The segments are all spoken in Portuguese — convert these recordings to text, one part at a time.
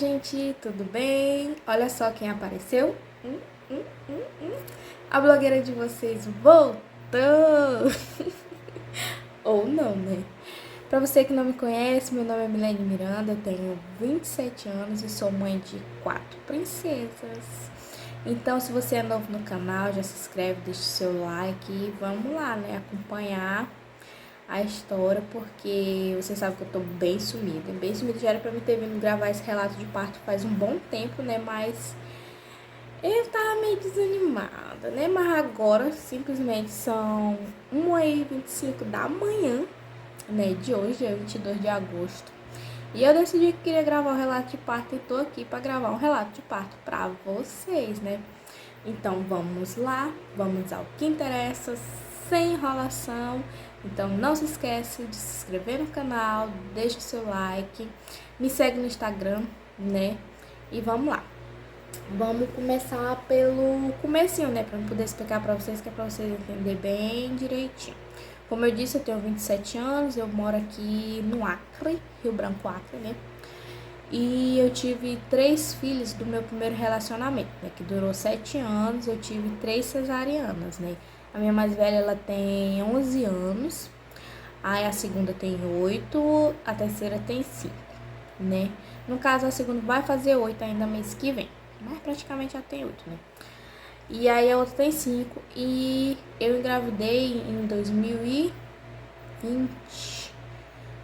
gente, tudo bem? Olha só quem apareceu. A blogueira de vocês voltou! Ou não, né? Pra você que não me conhece, meu nome é Milene Miranda, eu tenho 27 anos e sou mãe de 4 princesas. Então, se você é novo no canal, já se inscreve, deixa o seu like e vamos lá, né? Acompanhar a história, porque você sabe que eu tô bem sumida. Bem sumida, já era pra me ter vindo gravar esse relato de parto faz um bom tempo, né? Mas eu tava meio desanimada, né? Mas agora, simplesmente, são 1h25 da manhã, né? De hoje, dia 22 de agosto. E eu decidi que queria gravar um relato de parto e tô aqui pra gravar um relato de parto pra vocês, né? Então, vamos lá, vamos ao que interessa, sem enrolação. Então, não se esquece de se inscrever no canal, deixa o seu like, me segue no Instagram, né? E vamos lá. Vamos começar pelo comecinho, né? Pra eu poder explicar pra vocês, que é pra vocês entenderem bem direitinho. Como eu disse, eu tenho 27 anos, eu moro aqui no Acre, Rio Branco, Acre, né? E eu tive 3 filhos do meu primeiro relacionamento, né? Que durou 7 anos, eu tive 3 cesarianas, né? A minha mais velha, ela tem 11 anos, aí a segunda tem 8, a terceira tem 5, né? No caso, a segunda vai fazer 8 ainda mês que vem, mas praticamente já tem 8, né? E aí a outra tem 5 e eu engravidei em 2020,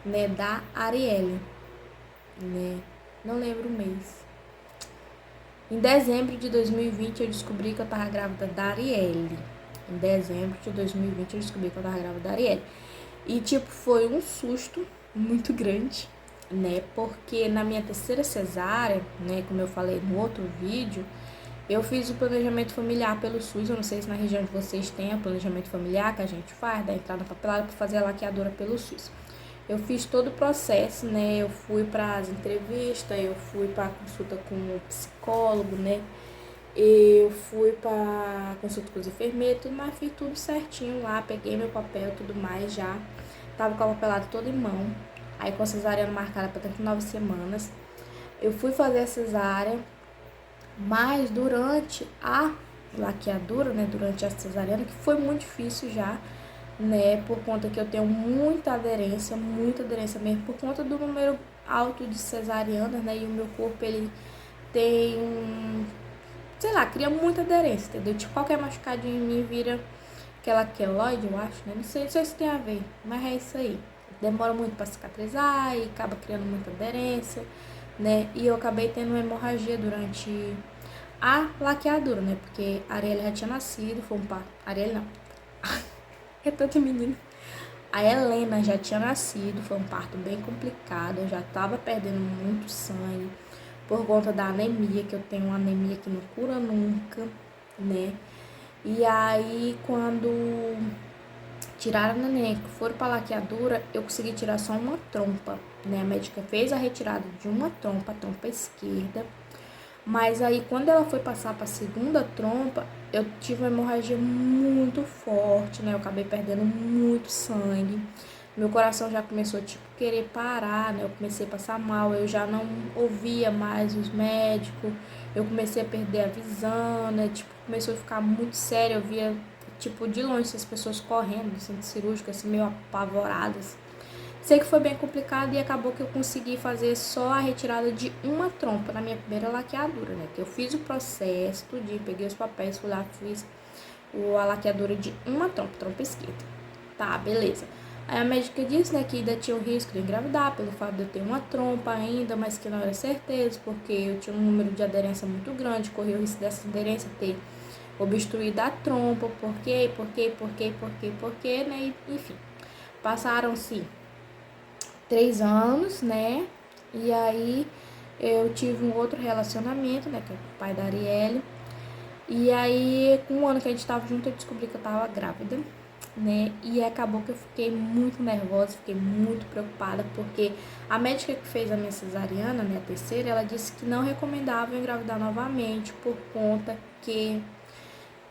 né? Da Arielle, né? Não lembro o mês. Em dezembro de 2020 eu descobri que eu tava grávida da Arielle. Em dezembro de 2020 eu descobri que eu tava grávida da Arielle. E tipo, foi um susto muito grande, né? Porque na minha terceira cesárea, né, como eu falei no outro vídeo, eu fiz o planejamento familiar pelo SUS. Eu não sei se na região de vocês tem o planejamento familiar que a gente faz, da entrada papelada para fazer a laqueadura pelo SUS. Eu fiz todo o processo, né? Eu fui para as entrevistas, eu fui para consulta com o psicólogo, né? Eu fui para consulta com os enfermeiros, tudo, mas fiz tudo certinho lá, peguei meu papel, tudo mais já. Tava com a papelada toda em mão. Aí com a cesariana marcada para 39 semanas. Eu fui fazer a cesárea, mas durante a laqueadura, né, durante a cesariana, que foi muito difícil já, né, por conta que eu tenho muita aderência mesmo, por conta do número alto de cesarianas, né, e o meu corpo, ele tem sei lá, cria muita aderência, entendeu? Tipo, qualquer machucadinho em mim vira aquela queloide, eu acho, né, não sei se tem a ver, mas é isso aí. Demora muito pra cicatrizar e acaba criando muita aderência, né, e eu acabei tendo uma hemorragia durante a laqueadura, né, porque a Arielle já tinha nascido, foi um parto, Arielle não, é tanta menina. A Helena já tinha nascido, foi um parto bem complicado, eu já tava perdendo muito sangue por conta da anemia, que eu tenho uma anemia que não cura nunca, né? E aí, quando tiraram a neném, que foram pra laqueadura, eu consegui tirar só uma trompa, né? A médica fez a retirada de uma trompa, a trompa esquerda. Mas aí, quando ela foi passar para a segunda trompa, eu tive uma hemorragia muito forte, né? Eu acabei perdendo muito sangue. Meu coração já começou, tipo, querer parar, né? Eu comecei a passar mal, eu já não ouvia mais os médicos. Eu comecei a perder a visão, né? Tipo, começou a ficar muito sério. Eu via, tipo, de longe as pessoas correndo do centro cirúrgico, assim, meio apavoradas. Sei que foi bem complicado e acabou que eu consegui fazer só a retirada de uma trompa na minha primeira laqueadura, né? Que eu fiz o processo, tudinho, peguei os papéis, fui lá, fiz a laqueadura de uma trompa, trompa esquerda. Tá, beleza. Aí a médica disse, né, que ainda tinha o risco de engravidar, pelo fato de eu ter uma trompa ainda, mas que não era certeza, porque eu tinha um número de aderência muito grande, corria o risco dessa aderência ter obstruído a trompa, por quê, né? Enfim, passaram-se 3 anos, né? E aí eu tive um outro relacionamento, né? Que é com o pai da Arielle. E aí, com um ano que a gente tava junto, eu descobri que eu tava grávida, né? E acabou que eu fiquei muito nervosa, fiquei muito preocupada, porque a médica que fez a minha cesariana, né, a terceira, ela disse que não recomendava eu engravidar novamente, por conta que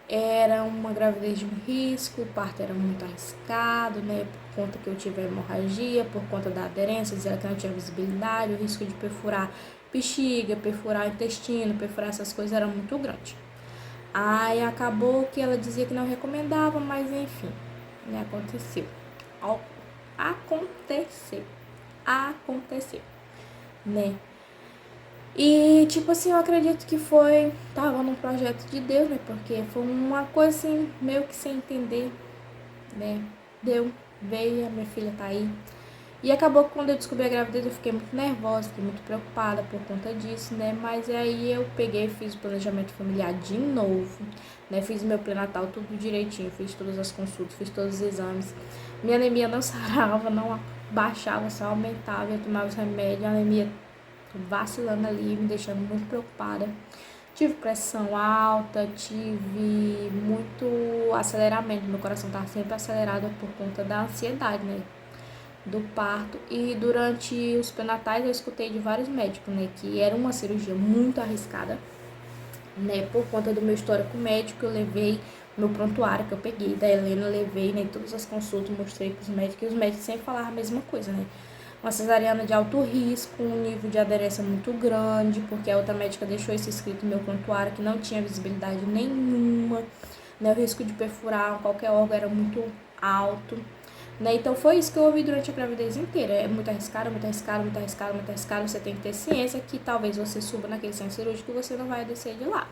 Era uma gravidez de um risco, o parto era muito arriscado, né? Por conta que eu tive hemorragia, por conta da aderência, dizia que não tinha visibilidade, o risco de perfurar bexiga, perfurar intestino, perfurar essas coisas era muito grande. Aí acabou que ela dizia que não recomendava, mas enfim, né? Aconteceu, né? E, tipo assim, eu acredito que tava num projeto de Deus, né? Porque foi uma coisa assim, meio que sem entender, né? Veio, a minha filha tá aí. E acabou que quando eu descobri a gravidez eu fiquei muito nervosa, fiquei muito preocupada por conta disso, né? Mas aí eu peguei, fiz o planejamento familiar de novo, né? Fiz meu pré-natal tudo direitinho, fiz todas as consultas, fiz todos os exames. Minha anemia não sarava, não baixava, só aumentava, eu tomava os remédios, a anemia vacilando ali, me deixando muito preocupada. Tive pressão alta, tive muito aceleramento, meu coração estava sempre acelerado por conta da ansiedade, né, do parto. E durante os pré-natais eu escutei de vários médicos, né, que era uma cirurgia muito arriscada, né, por conta do meu histórico médico. Eu levei meu prontuário que eu peguei da Helena, levei, né, todas as consultas, mostrei para os médicos, e os médicos sempre falavam a mesma coisa, né, uma cesariana de alto risco, um nível de aderência muito grande, porque a outra médica deixou isso escrito no meu prontuário, que não tinha visibilidade nenhuma, né? O risco de perfurar qualquer órgão era muito alto, né? Então foi isso que eu ouvi durante a gravidez inteira. É muito arriscado, muito arriscado, muito arriscado, muito arriscado. Você tem que ter ciência que talvez você suba naquele centro cirúrgico e você não vai descer de lá.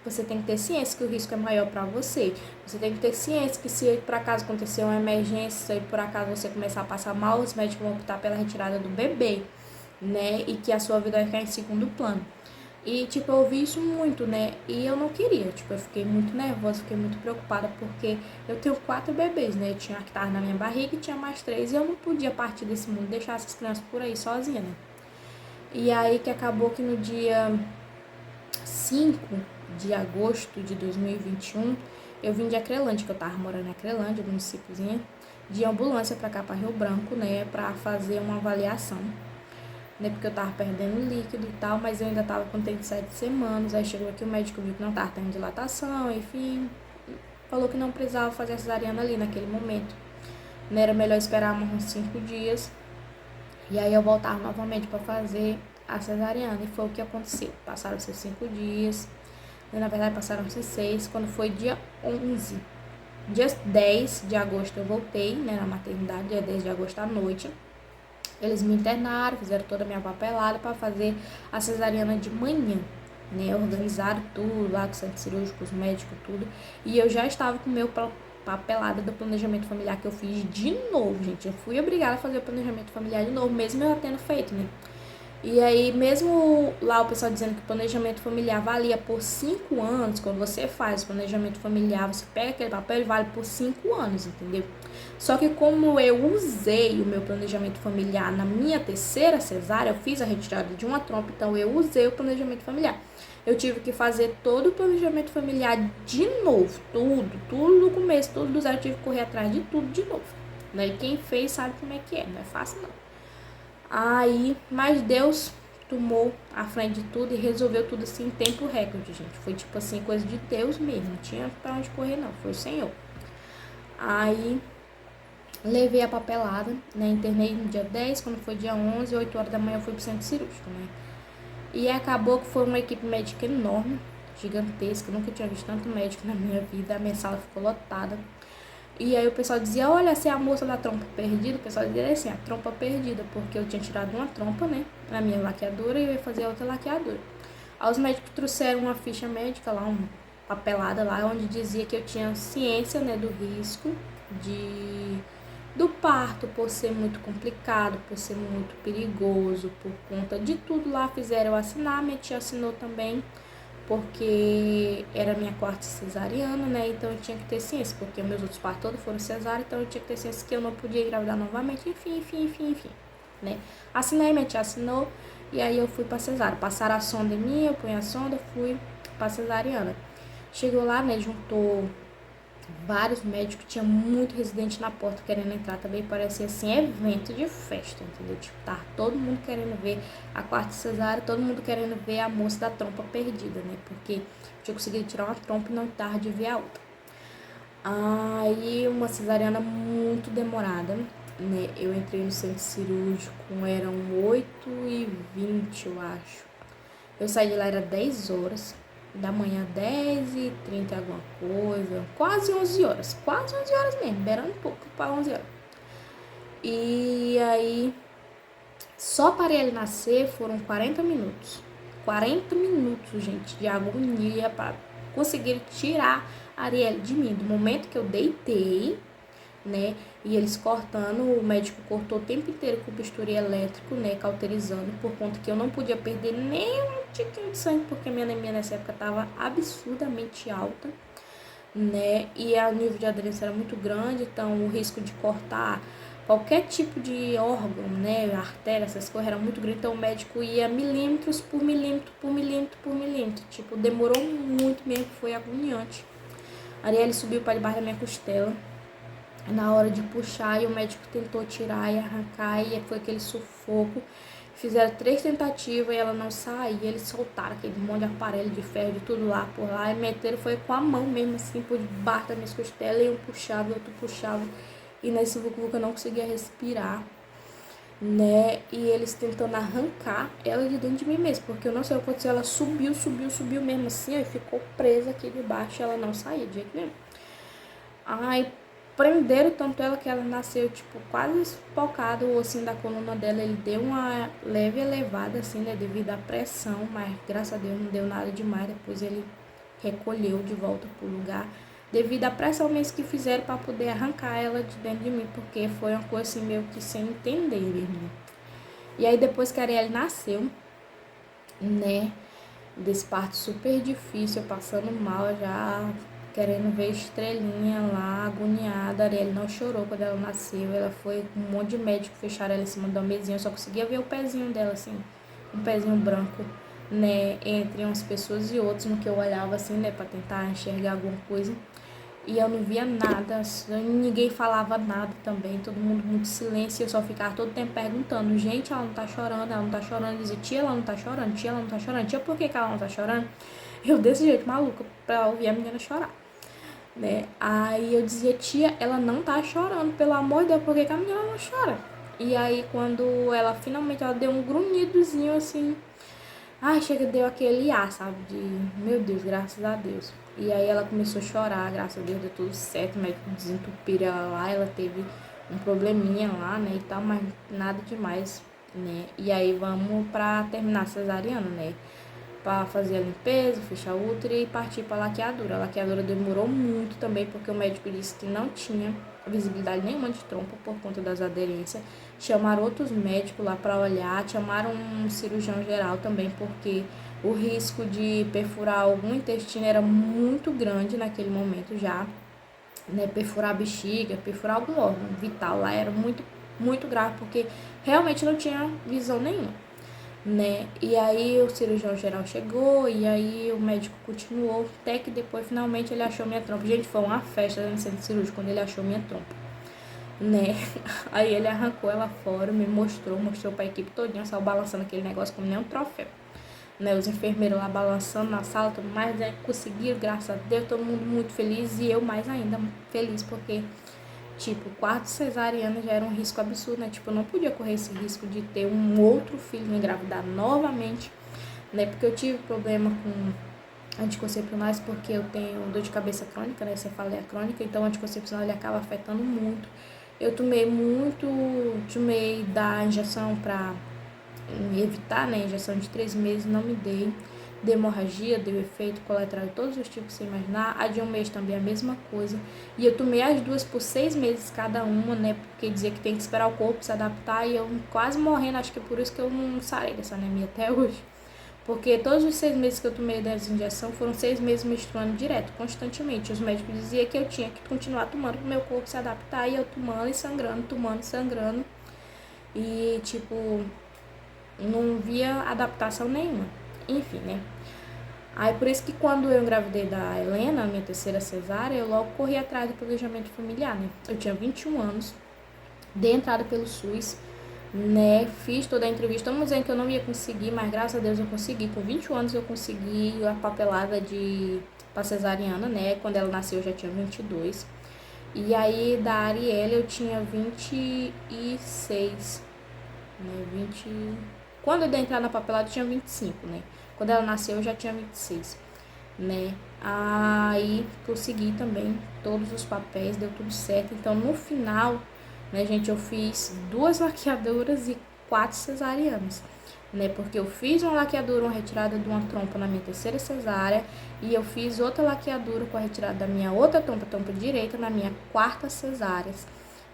Você tem que ter ciência que o risco é maior para você. Você tem que ter ciência que se por acaso acontecer uma emergência e por acaso você começar a passar mal, os médicos vão optar pela retirada do bebê, né? E que a sua vida vai ficar em segundo plano. E, tipo, eu ouvi isso muito, né? E eu não queria. Tipo, eu fiquei muito nervosa, fiquei muito preocupada, porque eu tenho 4 bebês, né? Eu tinha que estar na minha barriga e tinha mais 3. E eu não podia partir desse mundo, deixar essas crianças por aí sozinha, né? E aí que acabou que no dia 5 de agosto de 2021, eu vim de Acrelândia, que eu tava morando em Acrelândia, municípiozinho, de ambulância pra cá, pra Rio Branco, né? Pra fazer uma avaliação, né, porque eu tava perdendo líquido e tal, mas eu ainda tava com 37 semanas. Aí chegou aqui, o médico viu que não tava tendo dilatação, enfim, falou que não precisava fazer a cesariana ali naquele momento, né, era melhor esperar uns 5 dias, e aí eu voltava novamente pra fazer a cesariana, e foi o que aconteceu. Passaram-se 5 dias, né, na verdade passaram-se 6, quando foi dia 11, dia 10 de agosto eu voltei, né, na maternidade, dia 10 de agosto à noite. Eles me internaram, fizeram toda a minha papelada para fazer a cesariana de manhã, né? Organizaram tudo lá com o centro cirúrgico, os médicos, tudo. E eu já estava com o meu papelada do planejamento familiar que eu fiz de novo, gente. Eu fui obrigada a fazer o planejamento familiar de novo, mesmo eu tendo feito, né? E aí, mesmo lá o pessoal dizendo que o planejamento familiar valia por 5 anos, quando você faz o planejamento familiar, você pega aquele papel, ele vale por 5 anos, entendeu? Só que como eu usei o meu planejamento familiar na minha terceira cesárea, eu fiz a retirada de uma trompa, então eu usei o planejamento familiar. Eu tive que fazer todo o planejamento familiar de novo, tudo do começo, tudo do zero, eu tive que correr atrás de tudo de novo. Né? E quem fez sabe como é que é, não é fácil não. Aí, mas Deus tomou a frente de tudo e resolveu tudo assim em tempo recorde, gente. Foi tipo assim, coisa de Deus mesmo, não tinha pra onde correr não, foi o Senhor. Aí, levei a papelada, né, internei no dia 10, quando foi dia 11, 8 horas da manhã eu fui pro centro cirúrgico, né. E acabou que foi uma equipe médica enorme, gigantesca, eu nunca tinha visto tanto médico na minha vida, a minha sala ficou lotada. E aí o pessoal dizia, olha, você é a moça da trompa perdida. O pessoal dizia assim, a trompa perdida, porque eu tinha tirado uma trompa, né, na minha laqueadura, e eu ia fazer a outra laqueadura. Aí os médicos trouxeram uma ficha médica lá, uma papelada lá, onde dizia que eu tinha ciência, né, do risco do parto, por ser muito complicado, por ser muito perigoso, por conta de tudo lá fizeram eu assinar, minha tia assinou também, porque era minha quarta cesariana, né, então eu tinha que ter ciência, porque meus outros partos todos foram cesárea, então eu tinha que ter ciência que eu não podia engravidar novamente, enfim, né. Assinei, minha tia assinou, e aí eu fui pra cesárea, passaram a sonda em mim, eu punha a sonda, fui pra cesariana. Chegou lá, né, juntou vários médicos, tinha muito residente na porta querendo entrar também, parecia assim, evento de festa, entendeu? Tipo, tá todo mundo querendo ver a quarta cesárea, todo mundo querendo ver a moça da trompa perdida, né? Porque tinha conseguido tirar uma trompa e não tava de ver a outra. Aí uma cesariana muito demorada, né? Eu entrei no centro cirúrgico, eram 8h20, eu acho. Eu saí de lá, era 10 horas da manhã, 10h30, alguma coisa, quase 11 horas, mesmo, beirando um pouco para 11 horas. E aí, só para ele nascer foram 40 minutos. 40 minutos, gente, de agonia para conseguir tirar a Arielle de mim. Do momento que eu deitei, né, e eles cortando, o médico cortou o tempo inteiro com bisturi elétrico, né, cauterizando, por conta que eu não podia perder nem um tiquinho de sangue, porque minha anemia nessa época estava absurdamente alta, né, e o nível de aderência era muito grande, então o risco de cortar qualquer tipo de órgão, né, artéria, essas coisas, era muito grande, então o médico ia milímetros por milímetro, por milímetro, por milímetro, tipo, demorou muito mesmo, foi agoniante. A Arielle subiu para debaixo da minha costela, na hora de puxar, e o médico tentou tirar e arrancar, e foi aquele sufoco. Fizeram 3 tentativas e ela não saía, eles soltaram aquele monte de aparelho de ferro, de tudo lá por lá, e meteram, foi com a mão mesmo, assim, por debaixo da minha costela, e um puxava, e outro puxava, e nesse vucu eu não conseguia respirar, né, e eles tentando arrancar ela de dentro de mim mesmo, porque eu não sei o que aconteceu, ela subiu mesmo assim, e ficou presa aqui debaixo, ela não saía de jeito nenhum. Ai, prenderam tanto ela que ela nasceu, tipo, quase espocada, o ossinho da coluna dela, ele deu uma leve elevada, assim, né, devido à pressão, mas graças a Deus não deu nada demais, depois ele recolheu de volta pro lugar, devido à pressão mesmo que fizeram para poder arrancar ela de dentro de mim, porque foi uma coisa assim, meio que sem entender mesmo. E aí depois que a Arielle nasceu, né, desse parto super difícil, eu passando mal já, querendo ver estrelinha lá, agoniada. A Arielle não chorou quando ela nasceu, ela foi com um monte de médico, fecharam ela em cima da mesinha, eu só conseguia ver o pezinho dela assim, um pezinho branco, né, entre umas pessoas e outras, no que eu olhava assim, né, pra tentar enxergar alguma coisa. E eu não via nada, ninguém falava nada também, todo mundo muito silêncio, eu só ficava todo tempo perguntando, gente, ela não tá chorando, ela não tá chorando, eu dizia, tia, ela não tá chorando, tia, ela não tá chorando, tia, por que ela não tá chorando? Eu desse jeito, maluca, pra ouvir a menina chorar, né? Aí eu dizia, tia, ela não tá chorando, pelo amor de Deus, por que a menina não chora? E aí quando ela finalmente, ela deu um grunhidozinho assim, ai, chega, deu aquele ar, sabe? De, meu Deus, graças a Deus. E aí ela começou a chorar, graças a Deus deu tudo certo, o médico desentupiu ela lá, ela teve um probleminha lá, né, e tal, mas nada demais, né. E aí vamos pra terminar a cesariana, né, pra fazer a limpeza, fechar o útero e partir pra laqueadura. A laqueadura demorou muito também, porque o médico disse que não tinha visibilidade nenhuma de trompa por conta das aderências. Chamaram outros médicos lá para olhar, chamaram um cirurgião geral também, porque o risco de perfurar algum intestino era muito grande naquele momento já, né? Perfurar a bexiga, perfurar algum órgão vital lá era muito, muito grave, porque realmente não tinha visão nenhuma, né? E aí o cirurgião geral chegou, e aí o médico continuou, até que depois finalmente ele achou minha trompa. Gente, foi uma festa no centro cirúrgico quando ele achou minha trompa, né? Aí ele arrancou ela fora, me mostrou pra equipe todinha, saiu balançando aquele negócio como nem um troféu, né? Os enfermeiros lá balançando na sala, tudo mais, né? Conseguiram, graças a Deus, todo mundo muito feliz, e eu mais ainda feliz, porque tipo, quarto cesariana já era um risco absurdo, né? Tipo, eu não podia correr esse risco de ter um outro filho, me engravidar novamente, né? Porque eu tive problema com anticoncepcionais, porque eu tenho dor de cabeça crônica, né? Cefaleia crônica, então o anticoncepcional ele acaba afetando muito. Eu tomei da injeção pra evitar, né? Injeção de 3 meses, não me dei. De hemorragia, deu efeito colateral de todos os tipos que você imaginar. A de um mês também a mesma coisa. E eu tomei as duas por 6 meses cada uma, né? Porque dizia que tem que esperar o corpo se adaptar. E eu quase morrendo, acho que é por isso que eu não sarei dessa anemia até hoje. Porque todos os 6 meses que eu tomei dessa injeção foram 6 meses menstruando direto, constantemente. Os médicos diziam que eu tinha que continuar tomando para o meu corpo se adaptar. E eu tomando e sangrando, tomando e sangrando. E, tipo, não via adaptação nenhuma. Enfim, né? Aí por isso que quando eu engravidei da Helena, minha terceira cesárea, eu logo corri atrás do planejamento familiar, né? Eu tinha 21 anos, dei entrada pelo SUS, né? Fiz toda a entrevista, estamos dizendo que eu não ia conseguir, mas graças a Deus eu consegui. Com 21 anos eu consegui a papelada de pra cesariana, né? Quando ela nasceu eu já tinha 22. E aí da Arielle eu tinha 26, né? Quando eu dei entrar na papelada eu tinha 25, né? Quando ela nasceu eu já tinha 26, né? Aí consegui também todos os papéis, deu tudo certo. Então no final, né, gente, eu fiz 2 laqueaduras e 4 cesarianas, né? Porque eu fiz uma laqueadura, uma retirada de uma trompa na minha terceira cesárea, e eu fiz outra laqueadura com a retirada da minha outra trompa direita, na minha quarta cesárea,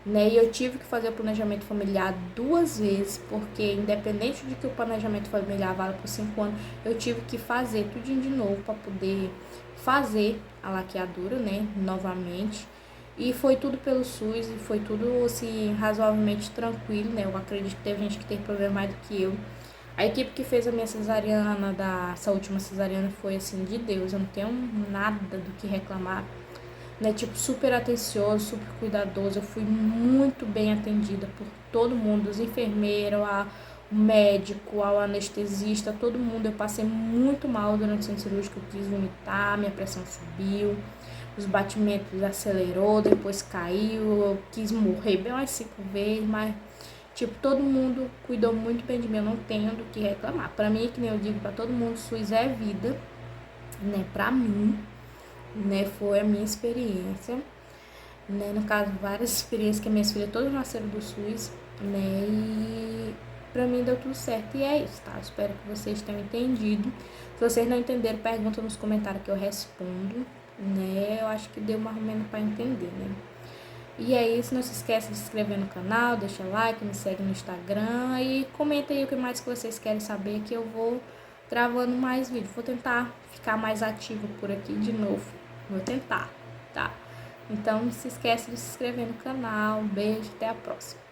né? E eu tive que fazer o planejamento familiar 2 vezes, porque independente de que o planejamento familiar vale por 5 anos, eu tive que fazer tudinho de novo para poder fazer a laqueadura, né, novamente. E foi tudo pelo SUS e foi tudo, assim, razoavelmente tranquilo, né? Eu acredito que teve gente que teve problema mais do que eu. A equipe que fez a minha cesariana, essa última cesariana, foi, assim, de Deus. Eu não tenho nada do que reclamar, né? Tipo, super atencioso, super cuidadoso. Eu fui muito bem atendida por todo mundo, os enfermeiros, o médico, ao anestesista, todo mundo. Eu passei muito mal durante o centro cirúrgico, eu quis vomitar, minha pressão subiu, os batimentos acelerou, depois caiu, eu quis morrer bem umas 5 vezes, mas tipo, todo mundo cuidou muito bem de mim, eu não tenho do que reclamar. Pra mim, que nem eu digo pra todo mundo, SUS é vida, né? Pra mim, né? Foi a minha experiência, né? No caso, várias experiências que minhas filhas todas nasceram do SUS, né? E pra mim deu tudo certo. E é isso, tá? Espero que vocês tenham entendido. Se vocês não entenderam, pergunta nos comentários que eu respondo, né? Eu acho que deu mais ou menos pra entender, né? E é isso, não se esqueça de se inscrever no canal, deixa like, me segue no Instagram e comenta aí o que mais que vocês querem saber, que eu vou gravando mais vídeos. Vou tentar ficar mais ativa por aqui de novo. Vou tentar, tá? Então não se esqueça de se inscrever no canal. Um beijo, até a próxima.